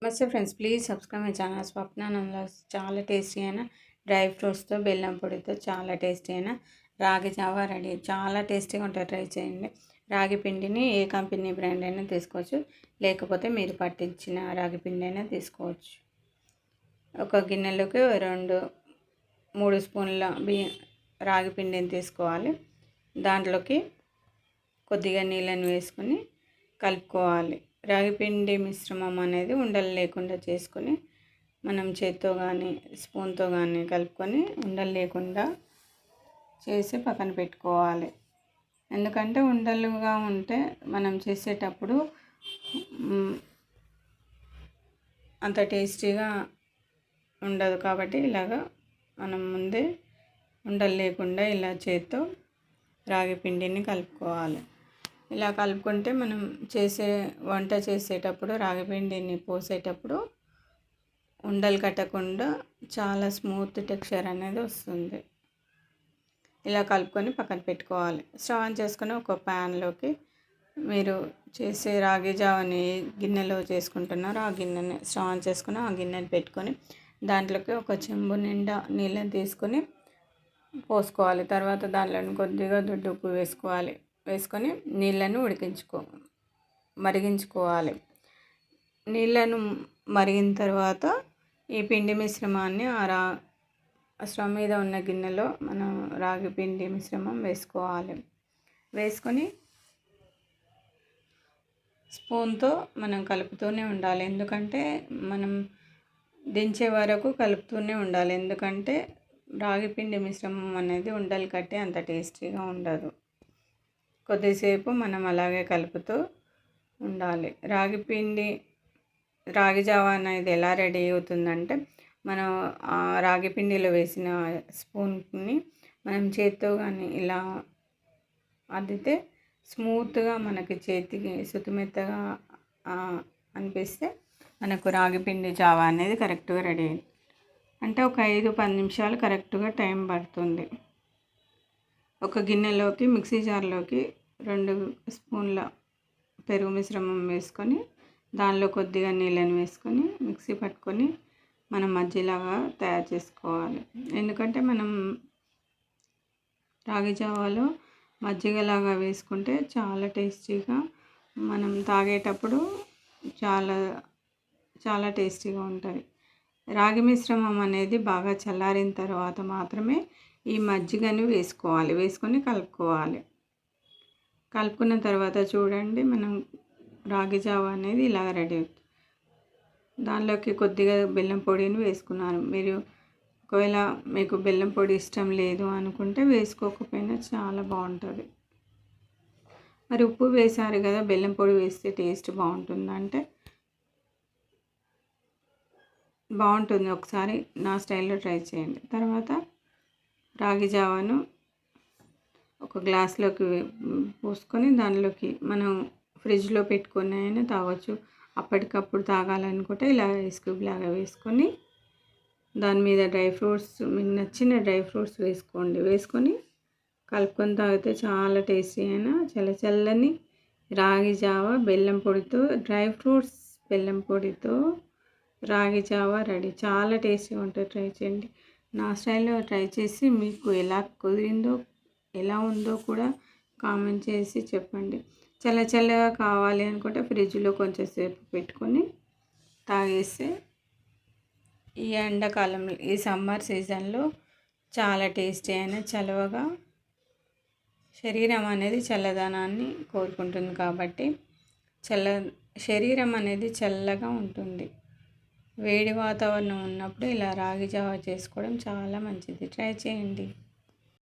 నమస్తే friends, please subscribe my channel Swapna నమ్లాస్. చాలా టేస్టీ అయిన డ్రై ఫ్రూట్స్తో బెల్లం పొడితో చాలా టేస్టీ అయిన రాగి జావా రెడీ. చాలా టేస్టీగా ఉంటుంది, ట్రై చేయండి. రాగి పిండిని ఏ కంపెనీ బ్రాండ్ అయినా తీసుకోవచ్చు, లేకపోతే మీరు పట్టించిన రాగి పిండి అయినా తీసుకోవచ్చు. ఒక గిన్నెలోకి 2-3 స్పూన్ల రాగి పిండిని తీసుకోవాలి. దాంట్లోకి కొద్దిగా నీళ్ళని వేసుకొని కలుపుకోవాలి. రాగిపిండి మిశ్రమం అనేది ఉండలు లేకుండా చేసుకొని మనం చేత్తో కానీ స్పూన్తో కానీ కలుపుకొని ఉండలు లేకుండా చేసి పక్కన పెట్టుకోవాలి. ఎందుకంటే ఉండలుగా ఉంటే మనం చేసేటప్పుడు అంత టేస్టీగా ఉండదు. కాబట్టి ఇలాగా మనం ముందే ఉండలు లేకుండా ఇలా చేత్తో రాగి పిండిని కలుపుకోవాలి. ఇలా కలుపుకుంటే మనం వంట చేసేటప్పుడు రాగిపిండిని పోసేటప్పుడు ఉండలు కట్టకుండా చాలా స్మూత్ టెక్స్చర్ అనేది వస్తుంది. ఇలా కలుపుకొని పక్కన పెట్టుకోవాలి. స్టవ్ ఆన్ చేసుకొని ఒక ప్యాన్లోకి మీరు చేసే రాగి జావని గిన్నెలో చేసుకుంటున్నారు, ఆ గిన్నెని స్టవ్ ఆన్ చేసుకొని ఆ గిన్నెని పెట్టుకొని దాంట్లోకి ఒక చెంబు నిండా నీళ్ళని తీసుకొని పోసుకోవాలి. తర్వాత దాంట్లో కొద్దిగా దొడ్డు ఉప్పు వేసుకొని నీళ్ళను మరిగించుకోవాలి. నీళ్ళను మరిగిన తర్వాత ఈ పిండి మిశ్రమాన్ని స్టవ్ మీద ఉన్న గిన్నెలో మనం రాగి పిండి మిశ్రమం వేసుకొని స్పూన్తో మనం కలుపుతూనే ఉండాలి. ఎందుకంటే మనం దించే వరకు కలుపుతూనే ఉండాలి. ఎందుకంటే రాగి పిండి మిశ్రమం అనేది ఉండలు కట్టే అంత టేస్టీగా ఉండదు. కొద్దిసేపు మనం అలాగే కలుపుతూ ఉండాలి. రాగి జావా అనేది ఎలా రెడీ అవుతుందంటే, మనం రాగి పిండిలో వేసిన స్పూన్ని మనం చేత్తో కానీ ఇలా అద్దితే స్మూత్గా మనకి చేతికి సుతిమెత్తగా అనిపిస్తే మనకు రాగి పిండి జావా అనేది కరెక్ట్గా రెడీ అయింది. అంటే ఒక 5-10 నిమిషాలు కరెక్ట్గా టైం పడుతుంది. ఒక గిన్నెలోకి మిక్సీ జార్లోకి 2 స్పూన్ల పెరుగు మిశ్రమం వేసుకొని దానిలో కొద్దిగా నీళ్ళని వేసుకొని మిక్సీ పట్టుకొని మనం మజ్జిలాగా తయారు చేసుకోవాలి. ఎందుకంటే మనం రాగి జావాలో మజ్జిగలాగా వేసుకుంటే చాలా టేస్టీగా మనం తాగేటప్పుడు చాలా చాలా టేస్టీగా ఉంటుంది. రాగి మిశ్రమం అనేది బాగా చల్లారిన తర్వాత మాత్రమే ఈ మజ్జిగను వేసుకొని కలుపుకోవాలి. కలుపుకున్న తర్వాత చూడండి, మనం రాగి జావా అనేది ఇలా రెడీ అవుతుంది. దానిలోకి కొద్దిగా బెల్లం పొడిని వేసుకున్నాను. మీరు ఒకవేళ మీకు బెల్లం పొడి ఇష్టం లేదు అనుకుంటే వేసుకోకపోయినా చాలా బాగుంటుంది. మరి ఉప్పు వేసారు కదా, బెల్లం పొడి వేస్తే టేస్ట్ బాగుంటుందంటే బాగుంటుంది. ఒకసారి నా స్టైల్లో ట్రై చేయండి. తర్వాత రాగి జావాను ఒక గ్లాస్లోకి పోసుకొని దానిలోకి మనం ఫ్రిడ్జ్లో పెట్టుకొని అయినా తాగొచ్చు. అప్పటికప్పుడు తాగాలనుకుంటే ఇలా ఐస్ క్యూబ్ లాగా వేసుకొని దాని మీద మీకు నచ్చిన డ్రై ఫ్రూట్స్ వేసుకొని కలుపుకొని తాగితే చాలా టేస్టీ అయినా చల్లని రాగి జావా బెల్లం పొడితో బెల్లం పొడితో రాగి జావా రెడీ. చాలా టేస్టీగా ఉంటుంది, ట్రై చేయండి. నా స్టైల్లో ట్రై చేసి మీకు ఎలా కుదిరిందో ఎలా ఉందో కూడా కామెంట్ చేసి చెప్పండి. చల్లగా కావాలి అనుకుంటే ఫ్రిడ్జ్లో కొంచెం సేపు పెట్టుకొని తాగేస్తే ఈ ఎండాకాలంలో ఈ సమ్మర్ సీజన్లో చాలా టేస్టీ అయిన చలవగా శరీరం అనేది చల్లదనాన్ని కోరుకుంటుంది. కాబట్టి శరీరం అనేది చల్లగా ఉంటుంది. వేడి వాతావరణం ఉన్నప్పుడు ఇలా రాగి జావా చేసుకోవడం చాలా మంచిది, ట్రై చేయండి.